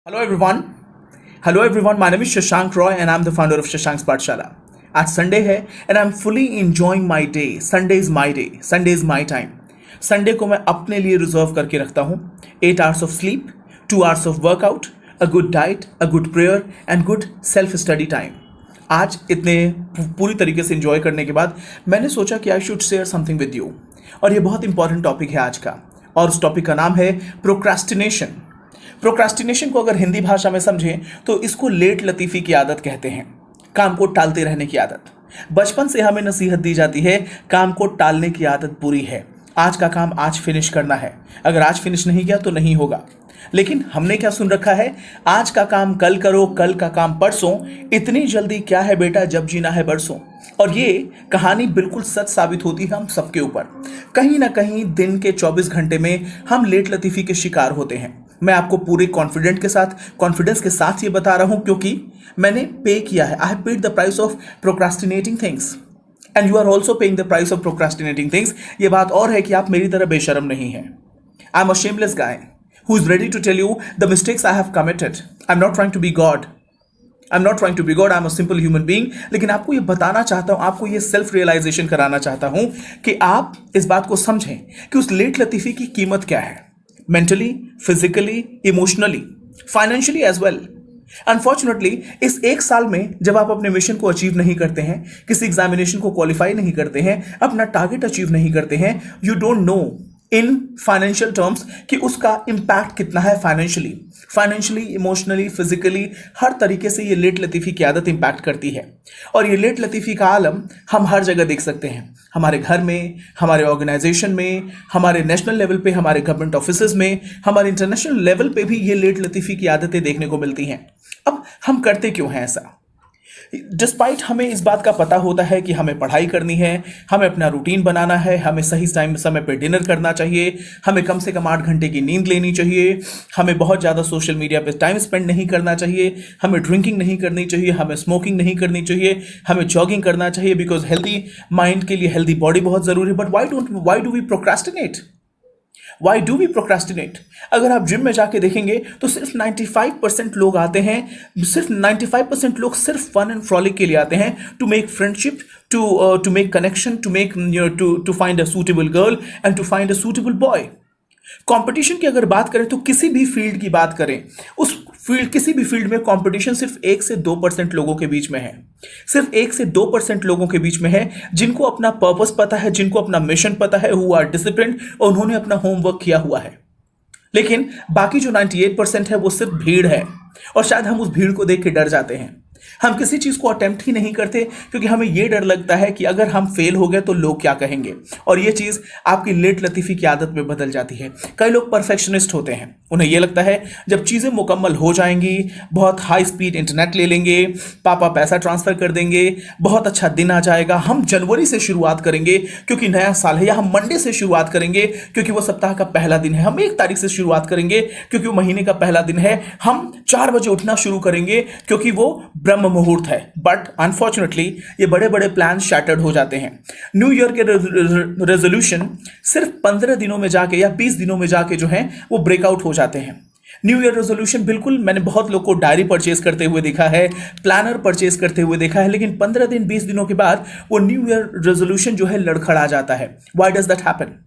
Hello everyone. Hello everyone. My name is Shashank Roy and I'm the founder of Shashank's पाठशाला. आज Sunday है and I am fully enjoying my day. Sunday is my day. Sunday is my time. Sunday को मैं अपने लिए reserve करके रखता हूँ. 8 hours of sleep, 2 hours of workout, a good diet, a good prayer and good self study time. आज इतने पूरी तरीके से इंजॉय करने के बाद मैंने सोचा कि I should share something with you. और ये बहुत इंपॉर्टेंट टॉपिक है आज का, और उस टॉपिक का नाम है प्रोक्रास्टिनेशन. प्रोक्रास्टिनेशन को अगर हिंदी भाषा में समझें तो इसको लेट लतीफ़ी की आदत कहते हैं. काम को टालते रहने की आदत. बचपन से हमें नसीहत दी जाती है काम को टालने की आदत बुरी है. आज का काम आज फिनिश करना है, अगर आज फिनिश नहीं किया तो नहीं होगा. लेकिन हमने क्या सुन रखा है, आज का काम कल करो, कल का काम परसों. इतनी जल्दी क्या है बेटा, जब जीना है बरसों. और ये कहानी बिल्कुल सच साबित होती है हम सबके ऊपर. कहीं ना कहीं दिन के 24 घंटे में हम लेट लतीफ़ी के शिकार होते हैं. मैं आपको पूरे कॉन्फिडेंस के साथ ये बता रहा हूं क्योंकि मैंने पे किया है. I have paid the price of procrastinating things and you are also paying the price of procrastinating things. ये बात और है कि आप मेरी तरह बेशरम नहीं हैं. I am a shameless guy who is ready to tell you the mistakes I have committed. I'm not trying to be God. I'm not trying to be God. I'm a simple human being. लेकिन आपको ये बताना चाहता हूँ, आपको ये self realisation कराना चाहता हूँ कि आप इस बात को समझें कि उस लेट लतीफ़ी की कीमत क्या है. Mentally, physically, emotionally, financially as well. Unfortunately इस एक साल में जब आप अपने मिशन को अचीव नहीं करते हैं, किसी एग्जामिनेशन को क्वालिफाई नहीं करते हैं, अपना टारगेट अचीव नहीं करते हैं, you don't know in financial terms कि उसका इंपैक्ट कितना है. फाइनेंशियली, इमोशनली, फिजिकली, हर तरीके से ये लेट लतीफ़ी की आदत इंपैक्ट करती है. और ये लेट लतीफ़ी का आलम हम हर जगह देख सकते हैं. हमारे घर में, हमारे ऑर्गेनाइजेशन में, हमारे नेशनल लेवल पे, हमारे गवर्नमेंट ऑफिसेज में, हमारे इंटरनेशनल लेवल पे भी ये लेट लतीफ़ी की आदतें देखने को मिलती हैं. अब हम करते क्यों हैं ऐसा? डिस्पाइट हमें इस बात का पता होता है कि हमें पढ़ाई करनी है, हमें अपना रूटीन बनाना है, हमें सही समय पे डिनर करना चाहिए, हमें कम से कम 8 घंटे की नींद लेनी चाहिए, हमें बहुत ज़्यादा सोशल मीडिया पे टाइम स्पेंड नहीं करना चाहिए, हमें ड्रिंकिंग नहीं करनी चाहिए, हमें स्मोकिंग नहीं करनी चाहिए, हमें जॉगिंग करना चाहिए बिकॉज हेल्दी माइंड के लिए हेल्दी बॉडी बहुत ज़रूरी है. But why do we procrastinate? Why do we procrastinate? अगर आप जिम में जाके देखेंगे तो सिर्फ 95% लोग आते हैं, सिर्फ 95% लोग सिर्फ फन एंड फ्रॉलिक के लिए आते हैं, to make friendship, to make connection, to make to find a suitable girl and to find a suitable boy. Competition की अगर बात करें तो किसी भी फील्ड की बात करें, किसी भी फील्ड में कंपटीशन सिर्फ 1 से 2% लोगों के बीच में है. सिर्फ 1 से 2% लोगों के बीच में है जिनको अपना पर्पस पता है, जिनको अपना मिशन पता है, हु आर डिसिप्लिन्ड और उन्होंने अपना होमवर्क किया हुआ है. लेकिन बाकी जो 98% है वो सिर्फ भीड़ है, और शायद हम उस भीड़ को देख के डर जाते हैं. हम किसी चीज को अटेम्प्ट ही नहीं करते क्योंकि हमें यह डर लगता है कि अगर हम फेल हो गए तो लोग क्या कहेंगे. और यह चीज आपकी लेट लतीफ़ी की आदत में बदल जाती है. कई लोग परफेक्शनिस्ट होते हैं. उन्हें यह लगता है जब चीजें मुकम्मल हो जाएंगी, बहुत हाई स्पीड इंटरनेट ले लेंगे, पापा पैसा ट्रांसफर कर देंगे, बहुत अच्छा दिन आ जाएगा, हम जनवरी से शुरुआत करेंगे क्योंकि नया साल है, या हम मंडे से शुरुआत करेंगे क्योंकि वो सप्ताह का पहला दिन है, हम 1 तारीख से शुरुआत करेंगे क्योंकि वो महीने का पहला दिन है, हम 4 बजे उठना शुरू करेंगे क्योंकि वो ब्रह्म मुहूर्त है. बट अनफॉर्चुनेटली ये बड़े बड़े प्लान शैटर्ड हो जाते हैं. न्यू ईयर के रेजोल्यूशन सिर्फ 15 दिनों में जाके या 20 दिनों में जाके जो है वो ब्रेकआउट हो जाते हैं. न्यू ईयर रेजोल्यूशन बिल्कुल, मैंने बहुत लोग को डायरी परचेज करते हुए देखा है, प्लानर परचेज करते हुए देखा है, लेकिन 15 दिन 20 दिनों के बाद वो न्यू ईयर रेजोल्यूशन जो है लड़खड़ा जाता है. Why does that happen?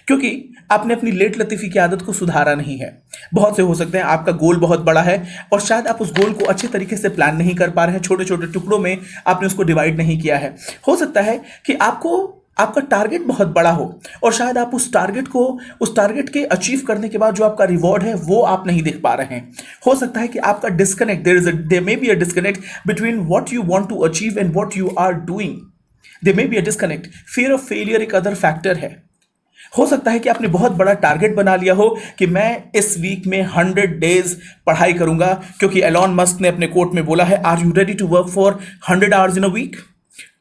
क्योंकि आपने अपनी लेट लतीफ़ी की आदत को सुधारा नहीं है. बहुत से हो सकते हैं आपका गोल बहुत बड़ा है और शायद आप उस गोल को अच्छे तरीके से प्लान नहीं कर पा रहे हैं, छोटे छोटे टुकड़ों में आपने उसको डिवाइड नहीं किया है. हो सकता है कि आपका टारगेट बहुत बड़ा हो और शायद आप उस टारगेट के अचीव करने के बाद जो आपका रिवॉर्ड है वो आप नहीं देख पा रहे हैं. हो सकता है कि आपका disconnect, there may be a disconnect between what you want to achieve and what you are doing. There may be a disconnect. Fear of failure एक अदर फैक्टर है. हो सकता है कि आपने बहुत बड़ा टारगेट बना लिया हो कि मैं इस वीक में 100 डेज पढ़ाई करूंगा क्योंकि एलॉन मस्क ने अपने कोट में बोला है, are you ready to work for 100 hours in a week?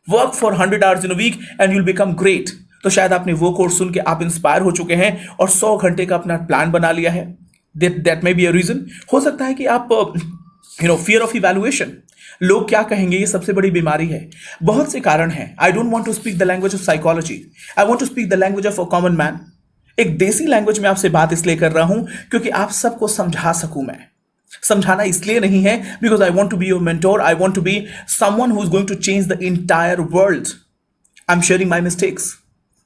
Work for 100 hours in a week and you'll become great. तो शायद आपने वो कोर्स सुन के आप इंस्पायर हो चुके हैं और 100 घंटे का अपना प्लान बना लिया है. That may be a reason. हो सकता है कि आप फियर ऑफ इवैल्यूएशन, लोग क्या कहेंगे, ये सबसे बड़ी बीमारी है. बहुत से कारण हैं. I don't want to speak the language of psychology, I want to speak the language of a common man. एक देसी लैंग्वेज में आपसे बात इसलिए कर रहा हूं क्योंकि आप सबको समझा सकूं मैं. समझाना इसलिए नहीं है because I want to be your mentor, I want to be someone who is going to change the entire world. I am sharing my mistakes,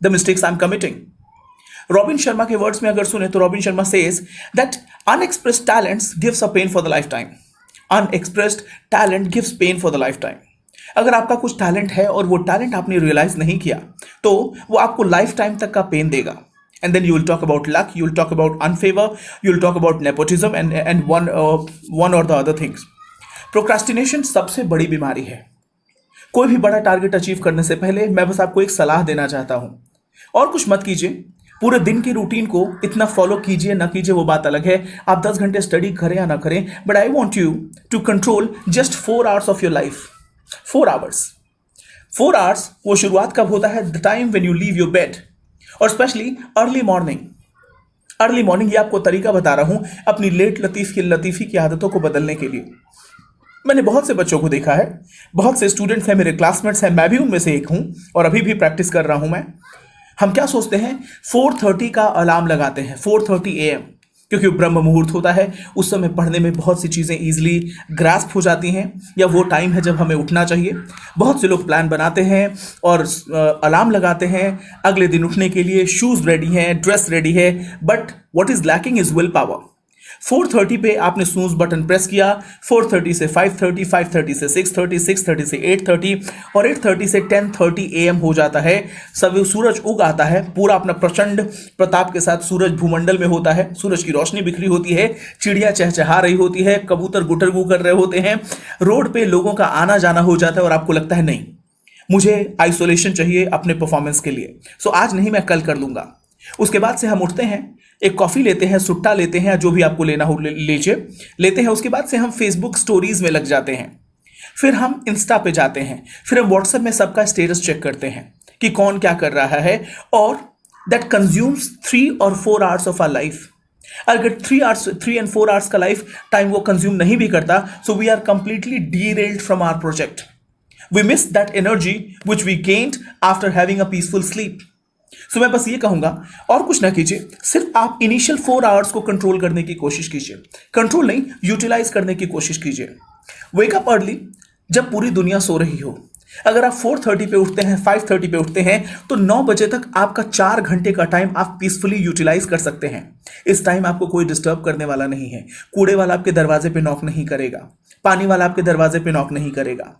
the mistakes I am committing. Robin Sharma के words में अगर सुने तो Robin Sharma says that unexpressed talents gives a pain for the lifetime. Unexpressed talent gives pain for the lifetime. अगर आपका कुछ talent है और वो टैलेंट आपने रियलाइज नहीं किया तो वो आपको लाइफ टाइम तक का पेन देगा। And then you will talk about luck, you will talk about unfavour, you will talk about nepotism and one or the other things. Procrastination सबसे बड़ी बीमारी है। कोई भी बड़ा टारगेट अचीव करने से पहले मैं बस आपको एक सलाह देना चाहता हूं, और कुछ मत कीजिए। पूरे दिन की रूटीन को इतना फॉलो कीजिए ना कीजिए वो बात अलग है, आप 10 घंटे स्टडी करें या ना करें, but I want you to control just 4 hours of your life. 4 hours. 4 hours वो शुरुआत कब होता है? The time when you leave your bed, और especially early morning. Early morning, ये आपको तरीका बता रहा हूं अपनी लेट लतीफ़ी की आदतों को बदलने के लिए। मैंने बहुत से बच्चों को देखा है, बहुत से स्टूडेंट्स हैं, मेरे क्लासमेट्स हैं, मैं भी उनमें से एक हूं और अभी भी प्रैक्टिस कर रहा हूं मैं। हम क्या सोचते हैं? 4:30 का अलार्म लगाते हैं, 4:30 AM, क्योंकि ब्रह्म मुहूर्त होता है, उस समय पढ़ने में बहुत सी चीज़ें ईजिली ग्रास्प हो जाती हैं, या वो टाइम है जब हमें उठना चाहिए। बहुत से लोग प्लान बनाते हैं और अलार्म लगाते हैं अगले दिन उठने के लिए, शूज़ रेडी हैं, ड्रेस रेडी है, but what is lacking is will power. 4:30 पे आपने स्नूज बटन प्रेस किया, 4:30 से 5:30, 5:30 से 6:30, 6:30 से 8:30 और 8:30 से 10:30 AM हो जाता है। सब सूरज उग आता है, पूरा अपना प्रचंड प्रताप के साथ सूरज भूमंडल में होता है, सूरज की रोशनी बिखरी होती है, चिड़िया चहचहा रही होती है, कबूतर गुटरगू कर रहे होते हैं, रोड पे लोगों का आना जाना हो जाता है और आपको लगता है नहीं, मुझे आइसोलेशन चाहिए अपने परफॉर्मेंस के लिए, सो आज नहीं, मैं कल कर लूंगा। उसके बाद से हम उठते हैं, एक कॉफी लेते हैं, सुट्टा लेते हैं, जो भी आपको लेना हो लीजिए, लेते हैं। उसके बाद से हम फेसबुक स्टोरीज में लग जाते हैं, फिर हम इंस्टा पे जाते हैं, फिर हम व्हाट्सएप में सबका स्टेटस चेक करते हैं कि कौन क्या कर रहा है, और दैट कंज्यूम्स 3 और 4 आवर्स ऑफ आवर लाइफ। अगर 3 and 4 आवर्स का लाइफ टाइम वो कंज्यूम नहीं भी करता, so we are completely derailed from our project. We miss that energy which we gained after having a peaceful sleep. So मैं बस ये कहूंगा, और कुछ ना कीजिए, सिर्फ आप इनिशियल 4 आवर्स को कंट्रोल करने की कोशिश कीजिए, कंट्रोल नहीं, यूटिलाइज करने की कोशिश कीजिए। वेक अप अर्ली, जब पूरी दुनिया सो रही हो। अगर आप 4:30 पे उठते हैं, 5:30 पे उठते हैं, तो 9 बजे तक आपका 4 घंटे का टाइम आप पीसफुली यूटिलाइज कर सकते हैं। इस टाइम आपको कोई डिस्टर्ब करने वाला नहीं है, कूड़े वाला आपके दरवाजे पे नॉक नहीं करेगा, पानी वाला आपके दरवाजे पे नॉक नहीं करेगा,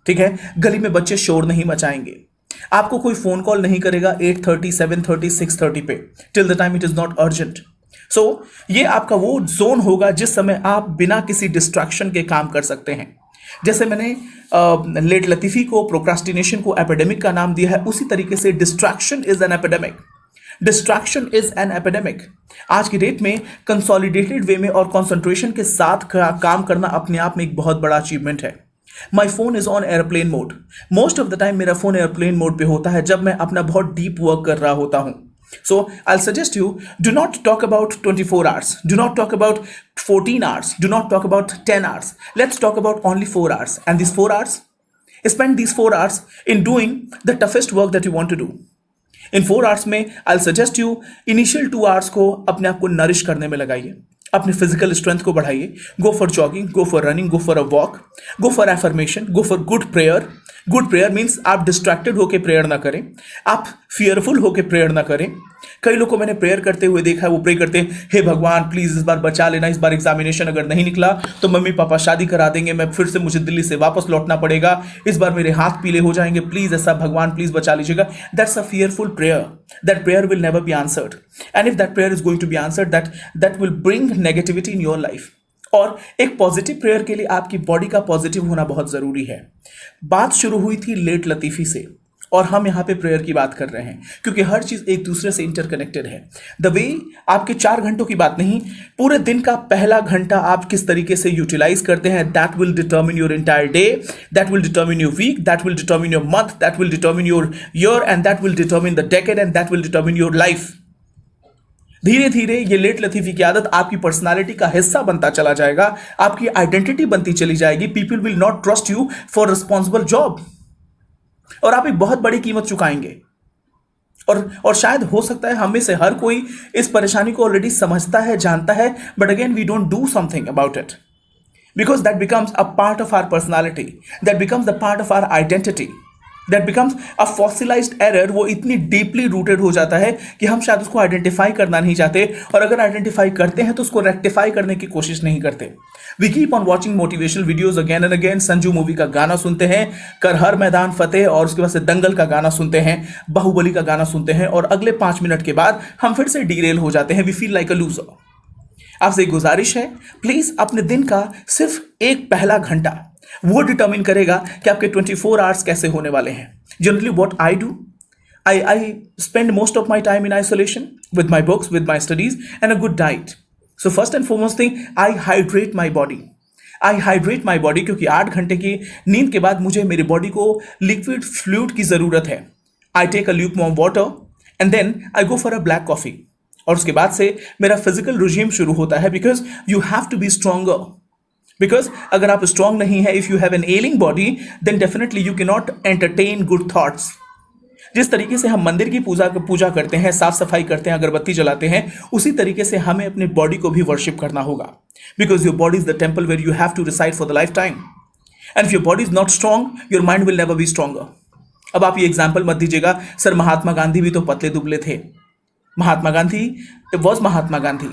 ठीक है, गली में बच्चे शोर नहीं मचाएंगे, आपको कोई फोन कॉल नहीं करेगा 8:30, 7:30, 6:30 पे, till the time it is not urgent. So ये आपका वो जोन होगा जिस समय आप बिना किसी डिस्ट्रैक्शन के काम कर सकते हैं। जैसे मैंने लेट लतीफ़ी को, प्रोक्रास्टिनेशन को एपिडेमिक का नाम दिया है, उसी तरीके से distraction is an epidemic. Distraction is an epidemic. आज की डेट में कंसोलिडेटेड वे में और कंसंट्रेशन के साथ काम करना अपने आप में एक बहुत बड़ा अचीवमेंट है। My phone is on airplane mode. Most of the time मेरा फोन एयरप्लेन मोड पे होता है जब मैं अपना बहुत डीप वर्क कर रहा होता हूं। So I'll suggest you, do not talk about 24 hours, do not talk about 14 hours, do not talk about 10 hours. Let's talk about only 4 hours. And these 4 hours, spend these 4 hours in doing the toughest work that you want to do. In 4 hours में I'll suggest you initial 2 hours को अपने आप को nourish करने में लगाइए, अपने physical strength को बढ़ाइए। Go for jogging, go for running, go for a walk, go for affirmation, go for good prayer. Good prayer means आप डिस्ट्रैक्टेड होकर प्रेयर ना करें, आप फियरफुल होकर प्रेयर ना करें। कई लोगों को मैंने प्रेयर करते हुए देखा है, वो प्रे करते हैं, हे भगवान प्लीज इस बार बचा लेना, इस बार एग्जामिनेशन अगर नहीं निकला तो मम्मी पापा शादी करा देंगे, मैं फिर से मुझे दिल्ली से वापस लौटना पड़ेगा, इस बार मेरे हाथ पीले हो जाएंगे, प्लीज ऐसा भगवान प्लीज बचा लीजिएगा। That's a fearful prayer, that prayer will never be answered, and if that prayer is going to be answered, that will bring negativity in your life. और एक पॉजिटिव प्रेयर के लिए आपकी बॉडी का पॉजिटिव होना बहुत जरूरी है। बात शुरू हुई थी लेट लतीफ़ी से, और हम यहाँ पे प्रेयर की बात कर रहे हैं क्योंकि हर चीज एक दूसरे से इंटरकनेक्टेड है। द वे आपके 4 घंटों की बात नहीं, पूरे दिन का पहला घंटा आप किस तरीके से यूटिलाइज करते हैं, that will determine your entire day, that will determine your week, that will determine your month, that will determine your year, and that will determine the decade, and that will determine your life. धीरे धीरे ये late लतीफ़ी की आदत आपकी personality का हिस्सा बनता चला जाएगा, आपकी आइडेंटिटी बनती चली जाएगी। People will not trust you for responsible job, और आप एक बहुत बड़ी कीमत चुकाएंगे। और शायद हो सकता है हम में से हर कोई इस परेशानी को ऑलरेडी समझता है, जानता है, but again we don't do something about it. because that becomes a part of our personality, that becomes the part of our identity, that becomes a fossilized error. वो इतनी डीपली रूटेड हो जाता है कि हम शायद उसको आइडेंटिफाई करना नहीं चाहते, और अगर आइडेंटिफाई करते हैं तो उसको रेक्टिफाई करने की कोशिश नहीं करते. We keep on watching motivational videos again and again. Sanju movie का गाना सुनते हैं, कर हर मैदान फतेह, और उसके बाद से दंगल का गाना सुनते हैं, बाहुबली का गाना सुनते हैं, और अगले 5 मिनट के बाद हम फिर से डीरेल हो जाते हैं. We feel like a loser. आपसे एक गुजारिश है, प्लीज अपने दिन का सिर्फ एक पहला घंटा वो डिटर्मिन करेगा कि आपके 24 आवर्स कैसे होने वाले हैं. Generally what I do, I spend most of my time in isolation with my books, with my studies and a good diet. So first and foremost thing, I hydrate my body. I hydrate my body क्योंकि 8 घंटे की नींद के बाद मुझे मेरी body को liquid fluid की जरूरत है. I take a lukewarm water and then I go for a black coffee. और उसके बाद से मेरा फिजिकल रिजीम शुरू होता है, because you have to be stronger. Because अगर आप स्ट्रांग नहीं है, if you have an ailing body, then definitely you cannot entertain good thoughts. जिस तरीके से हम मंदिर की पूजा करते हैं, साफ सफाई करते हैं, अगरबत्ती जलाते हैं, उसी तरीके से हमें अपने बॉडी को भी वर्शिप करना होगा. Because your body is the temple where you have to reside for the lifetime. And if your body is not strong, your mind will never be stronger. अब आप ये एग्जाम्पल मत दीजिएगा, sir Mahatma Gandhi भी तो पतले दुबले थे. Mahatma Gandhi, it was Mahatma Gandhi.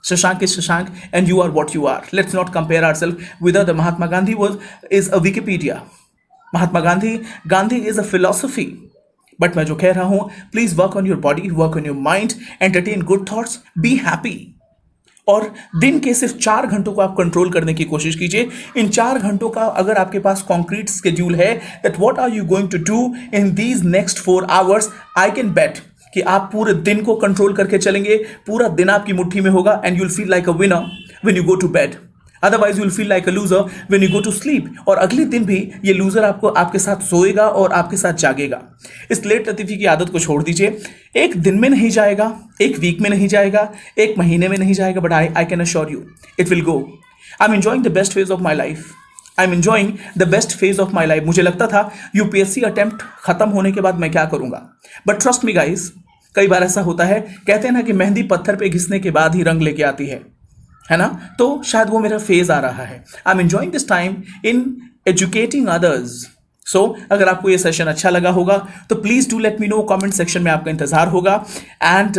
Shashank is Shashank, and you are what you are. Let's not compare ourselves with other. Mahatma Gandhi is a Wikipedia. Mahatma Gandhi is a philosophy. But मैं जो कह रहा हूँ, please work on your body, work on your mind, entertain good thoughts, be happy. और दिन के सिर्फ 4 घंटों को आप कंट्रोल करने की कोशिश कीजिए. इन 4 घंटों का अगर आपके पास कॉन्क्रीट स्केड्यूल है, that what are you going to do in these next 4 hours, I can bet कि आप पूरे दिन को कंट्रोल करके चलेंगे. पूरा दिन आपकी मुट्ठी में होगा, and you will feel like a winner when you go to bed. Otherwise you will feel like a loser when you go to sleep. और अगले दिन भी ये लूजर आपके साथ सोएगा और आपके साथ जागेगा. इस लेट लतीफी की आदत को छोड़ दीजिए. एक दिन में नहीं जाएगा, एक वीक में नहीं जाएगा, एक महीने में नहीं जाएगा, but I can assure you it will go. I am enjoying the best phase of my life. I am enjoying the best phase of my life. मुझे लगता था यूपीएससी अटेम्प्ट खत्म होने के बाद मैं क्या करूंगा, बट ट्रस्ट मी गाइज, कई बार ऐसा होता है, कहते हैं ना कि मेहंदी पत्थर पे घिसने के बाद ही रंग लेके आती है ना. तो शायद वो मेरा फेज आ रहा है. I am enjoying this time in educating others. So अगर आपको ये सेशन अच्छा लगा होगा तो please do let me know. Comment section में आपका इंतजार होगा. And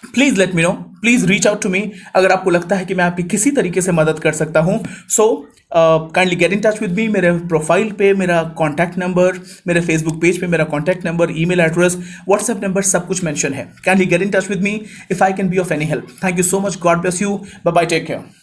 please let me know, please reach out to me अगर आपको लगता है कि मैं आपकी किसी तरीके से मदद कर सकता हूं. So kindly get in touch with me. मेरे प्रोफाइल पे मेरा कॉन्टैक्ट नंबर, मेरे फेसबुक पेज पे मेरा contact number, email address, WhatsApp number, सब कुछ मेंशन है. Kindly get in touch with me if I can be of any help. Thank you so much. God bless you. Bye bye. Take care.